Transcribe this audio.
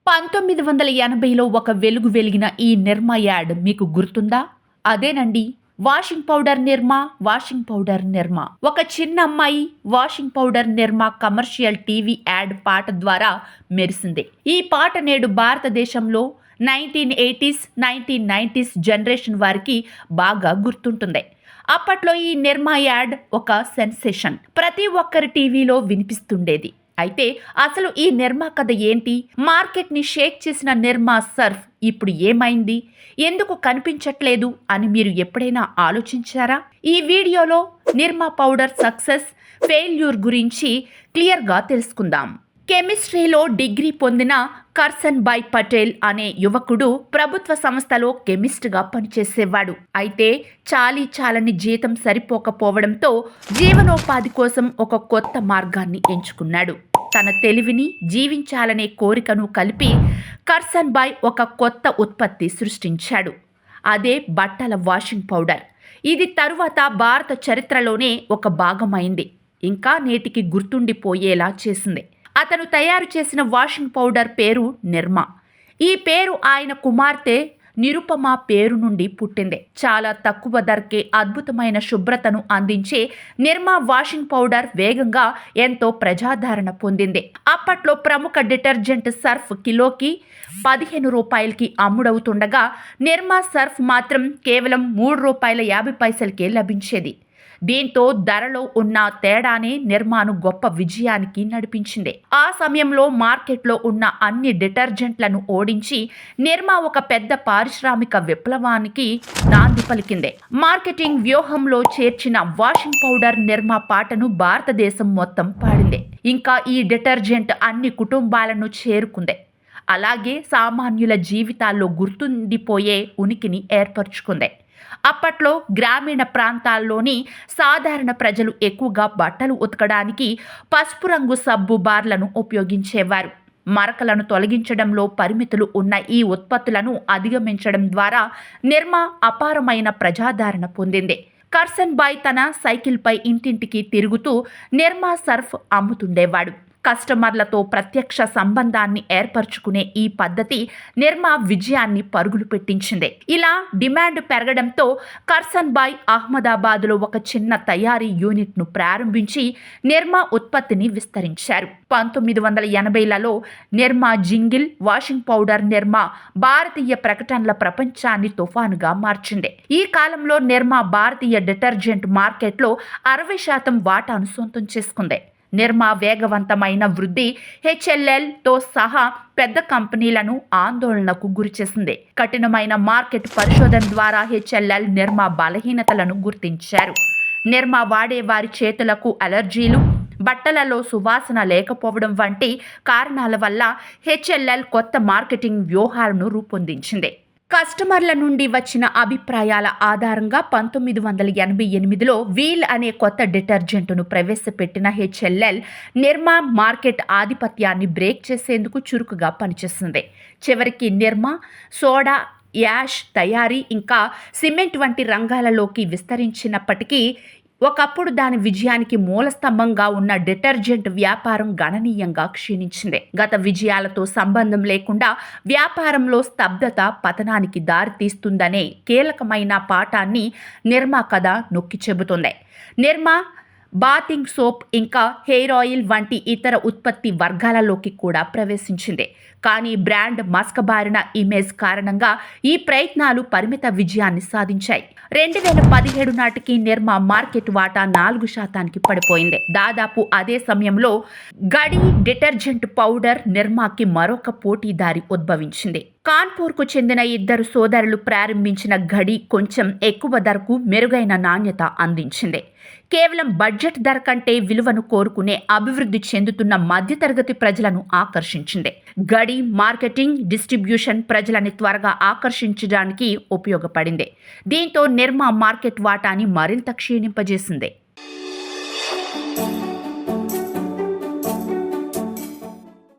1980లో ఒక వెలుగు వెలిగిన ఈ నిర్మా యాడ్ మీకు గుర్తుందా? అదేనండి, వాషింగ్ పౌడర్ నిర్మా, వాషింగ్ పౌడర్ నిర్మా. ఒక చిన్న అమ్మాయి వాషింగ్ పౌడర్ నిర్మా కమర్షియల్ టీవీ యాడ్ పాట ద్వారా మెరిసింది. ఈ పాట నేడు భారతదేశంలో 1980s, 1990s జనరేషన్ వారికి బాగా గుర్తుంటుంది. అప్పట్లో ఈ నిర్మా యాడ్ ఒక సెన్సేషన్. ప్రతి ఒక్కరి టీవీలో వినిపిస్తుండేది. అయితే అసలు ఈ నిర్మా కథ ఏంటి? మార్కెట్ని షేక్ చేసిన నిర్మా సర్ఫ్ ఇప్పుడు ఏమైంది? ఎందుకు కనిపించట్లేదు అని మీరు ఎప్పుడైనా ఆలోచించారా? ఈ వీడియోలో నిర్మా పౌడర్ సక్సెస్, ఫెయిల్యూర్ గురించి క్లియర్గా తెలుసుకుందాం. కెమిస్ట్రీలో డిగ్రీ పొందిన కర్సన్ భాయ్ పటేల్ అనే యువకుడు ప్రభుత్వ సంస్థలో కెమిస్ట్గా పనిచేసేవాడు. అయితే చాలని జీతం సరిపోకపోవడంతో జీవనోపాధి కోసం ఒక కొత్త మార్గాన్ని ఎంచుకున్నాడు. తన తెలివిని, జీవించాలనే కోరికను కలిపి కర్సన్ భాయ్ ఒక కొత్త ఉత్పత్తి సృష్టించాడు. అదే బట్టల వాషింగ్ పౌడర్. ఇది తరువాత భారత చరిత్రలోనే ఒక భాగమైంది. ఇంకా నేటికి గుర్తుండిపోయేలా చేసింది. అతను తయారు చేసిన వాషింగ్ పౌడర్ పేరు నిర్మా. ఈ పేరు ఆయన కుమార్తె నిరుపమ పేరు నుండి పుట్టింది. చాలా తక్కువ ధరకే అద్భుతమైన శుభ్రతను అందించే నిర్మా వాషింగ్ పౌడర్ వేగంగా ఎంతో ప్రజాదరణ పొందింది. అప్పట్లో ప్రముఖ డిటర్జెంట్ సర్ఫ్ కిలోకి 15 రూపాయలకి అమ్ముడవుతుండగా నిర్మా సర్ఫ్ మాత్రం కేవలం ₹3.50కే లభించేది. దీంతో ధరలో ఉన్న తేడానే నిర్మాను గొప్ప విజయానికి నడిపించింది. ఆ సమయంలో మార్కెట్లో ఉన్న అన్ని డిటర్జెంట్లను ఓడించి నిర్మా ఒక పెద్ద పారిశ్రామిక విప్లవానికి నాంది పలికింది. మార్కెటింగ్ వ్యూహంలో చేర్చిన వాషింగ్ పౌడర్ నిర్మా పాటను భారతదేశం మొత్తం పాడింది. ఇంకా ఈ డిటర్జెంట్ అన్ని కుటుంబాలను చేరుకుంది. అలాగే సామాన్యుల జీవితాల్లో గుర్తుండిపోయే ఉనికిని ఏర్పరచుకుంది. అప్పట్లో గ్రామీణ ప్రాంతాల్లోని సాధారణ ప్రజలు ఎక్కువగా బట్టలు ఉతకడానికి పసుపు రంగు సబ్బు బార్లను ఉపయోగించేవారు. మరకలను తొలగించడంలో పరిమితులు ఉన్న ఈ ఉత్పత్తులను అధిగమించడం ద్వారా నిర్మా అపారమైన ప్రజాదరణ పొందింది. కర్సన్ భాయ్ తన సైకిల్పై ఇంటింటికి తిరుగుతూ నిర్మా సర్ఫ్ అమ్ముతుండేవాడు. కస్టమర్లతో ప్రత్యక్ష సంబంధాన్ని ఏర్పరచుకునే ఈ పద్ధతి నిర్మా విజయాన్ని పరుగులు పెట్టించింది. ఇలా డిమాండ్ పెరగడంతో కర్సన్ భాయ్ అహ్మదాబాద్లో ఒక చిన్న తయారీ యూనిట్ను ప్రారంభించి నిర్మా ఉత్పత్తిని విస్తరించారు. 1980లలో నిర్మా జింగిల్, వాషింగ్ పౌడర్ నిర్మా భారతీయ ప్రకటనల ప్రపంచాన్ని తుఫానుగా మార్చింది. ఈ కాలంలో నిర్మా భారతీయ డిటర్జెంట్ మార్కెట్లో 60% వాటాను సొంతం చేసుకుంది. నిర్మా వేగవంతమైన వృద్ధి హెచ్ఎల్ఎల్తో సహా పెద్ద కంపెనీలను ఆందోళనకు గురిచేసింది. కఠినమైన మార్కెట్ పరిశోధన ద్వారా హెచ్ఎల్ఎల్ నిర్మా బలహీనతలను గుర్తించారు. నిర్మా వాడే వారి చేతులకు అలర్జీలు, బట్టలలో సువాసన లేకపోవడం వంటి కారణాల వల్ల హెచ్ఎల్ఎల్ కొత్త మార్కెటింగ్ వ్యూహాలను రూపొందించింది. కస్టమర్ల నుండి వచ్చిన అభిప్రాయాల ఆధారంగా 1988లో వీల్ అనే కొత్త డిటర్జెంట్ను ప్రవేశపెట్టిన హెచ్ఎల్ఎల్ నిర్మా మార్కెట్ ఆధిపత్యాన్ని బ్రేక్ చేసేందుకు చురుకుగా పనిచేసింది. చివరికి నిర్మా సోడా, యాష్ తయారీ, ఇంకా సిమెంట్ వంటి రంగాలలోకి విస్తరించినప్పటికీ ఒకప్పుడు దాని విజయానికి మూలస్తంభంగా ఉన్న డిటర్జెంట్ వ్యాపారం గణనీయంగా క్షీణించింది. గత విజయాలతో సంబంధం లేకుండా వ్యాపారంలో స్తబ్దత పతనానికి దారితీస్తుందనే కీలకమైన పాఠాన్ని నిర్మా కథ నొక్కి చెబుతుంది. నిర్మా బాతింగ్ సోప్, ఇంకా హెయిర్ ఆయిల్ వంటి ఇతర ఉత్పత్తి వర్గాలలోకి కూడా ప్రవేశించింది. కానీ బ్రాండ్ మసకబారిన ఇమేజ్ కారణంగా ఈ ప్రయత్నాలు పరిమిత విజయాన్ని సాధించాయి. 2017 నాటికి నిర్మా మార్కెట్ వాటా 4%కి పడిపోయింది. దాదాపు అదే సమయంలో గడి డిటర్జెంట్ పౌడర్ నిర్మాకి మరొక పోటీదారి ఉద్భవించింది. కాన్పూర్కు చెందిన 2 సోదరులు ప్రారంభించిన గడి కొంచెం ఎక్కువ ధరకు మెరుగైన నాణ్యత అందించింది. కేవలం బడ్జెట్ ధర కంటే విలువను కోరుకునే అభివృద్ధి చెందుతున్న మధ్యతరగతి ప్రజలను ఆకర్షించింది. గడి మార్కెటింగ్, డిస్ట్రిబ్యూషన్ ప్రజలని త్వరగా ఆకర్షించడానికి ఉపయోగపడింది. దీంతో నిర్మా మార్కెట్ వాటాని మరింత క్షీణింపజేసింది.